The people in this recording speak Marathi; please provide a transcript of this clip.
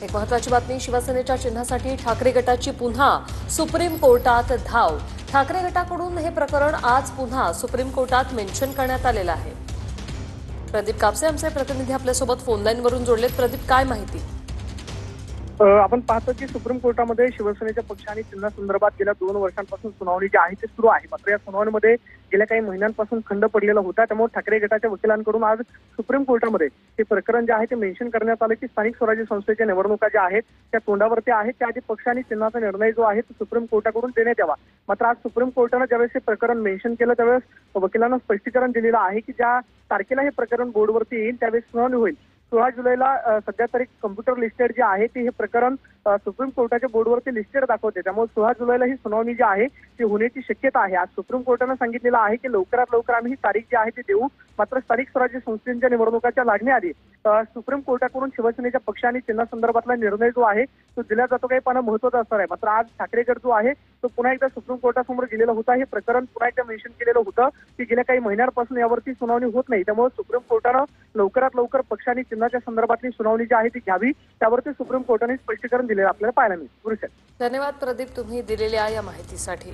एक महत्त्वाची बातमी, शिवसेनेच्या चिन्हासाठी ठाकरे गटाची पुन्हा सुप्रीम कोर्टात धाव। ठाकरे गटाकडून हे प्रकरण आज पुन्हा सुप्रीम कोर्टात मेन्शन करण्यात आलेलं आहे। प्रदीप कापसे आमचे प्रतिनिधी आपल्यासोबत फोन लाईनवरून जोडलेत। प्रदीप, काय माहिती? आपण पाहतो की सुप्रीम कोर्टामध्ये शिवसेनेच्या पक्ष आणि चिन्हासंदर्भात गेल्या 2 वर्षांपासून सुनावणी जी आहे ती सुरू आहे। मात्र या सुनावणीमध्ये गेल्या काही महिन्यांपासून खंड पडलेला होता। त्यामुळे ठाकरे गटाच्या वकिलांकडून आज सुप्रीम कोर्टामध्ये हे प्रकरण जे आहे ते मेन्शन करण्यात आलं की स्थानिक स्वराज्य संस्थेच्या निवडणुका ज्या आहेत त्या तोंडावरती आहेत, त्याआधी पक्ष आणि चिन्हाचा निर्णय जो आहे तो सुप्रीम कोर्टाकडून देण्यात यावा। मात्र आज सुप्रीम कोर्टानं ज्यावेळेस हे प्रकरण मेन्शन केलं त्यावेळेस वकिलांना स्पष्टीकरण दिलेलं आहे की ज्या तारखेला हे प्रकरण बोर्डवरती येईल त्यावेळेस सुनावणी होईल। 16 जुलैला सध्या तरी कम्प्युटर लिस्टेड जे आहे ते हे प्रकरण सुप्रीम कोर्टाच्या बोर्डवरती लिस्टेड दाखवते। त्यामुळे 16 जुलैला ही सुनावणी जी आहे ती होण्याची शक्यता आहे। आज सुप्रीम कोर्टानं सांगितलेलं आहे की लवकरात लवकर आम्ही ही तारीख जी आहे ती देऊ। मात्र स्थानिक स्वराज्य संस्थांच्या निवडणुकाच्या लागण्याआधी सुप्रीम कोर्टाकडून शिवसेनेच्या पक्ष आणि चिन्हासंदर्भातला निर्णय जो आहे तो दिला जातो काही पाहणं महत्त्वाचं असणार आहे। मात्र आज ठाकरे गट जो आहे तो पुन्हा एकदा सुप्रीम कोर्टासमोर गेलेला होता। हे प्रकरण पुन्हा एकदा मेन्शन केलेलं होतं की गेल्या काही महिन्यांपासून यावरती सुनावणी होत नाही। त्यामुळे सुप्रीम कोर्टानं लवकरात लवकर पक्ष आणि चिन्हाच्या संदर्भातली सुनावणी जी आहे ती घ्यावी, त्यावरती सुप्रीम कोर्टाने स्पष्टीकरण दिलेलं आपल्याला पाहायला मिळेल। धन्यवाद प्रदीप, तुम्ही दिलेल्या या माहितीसाठी।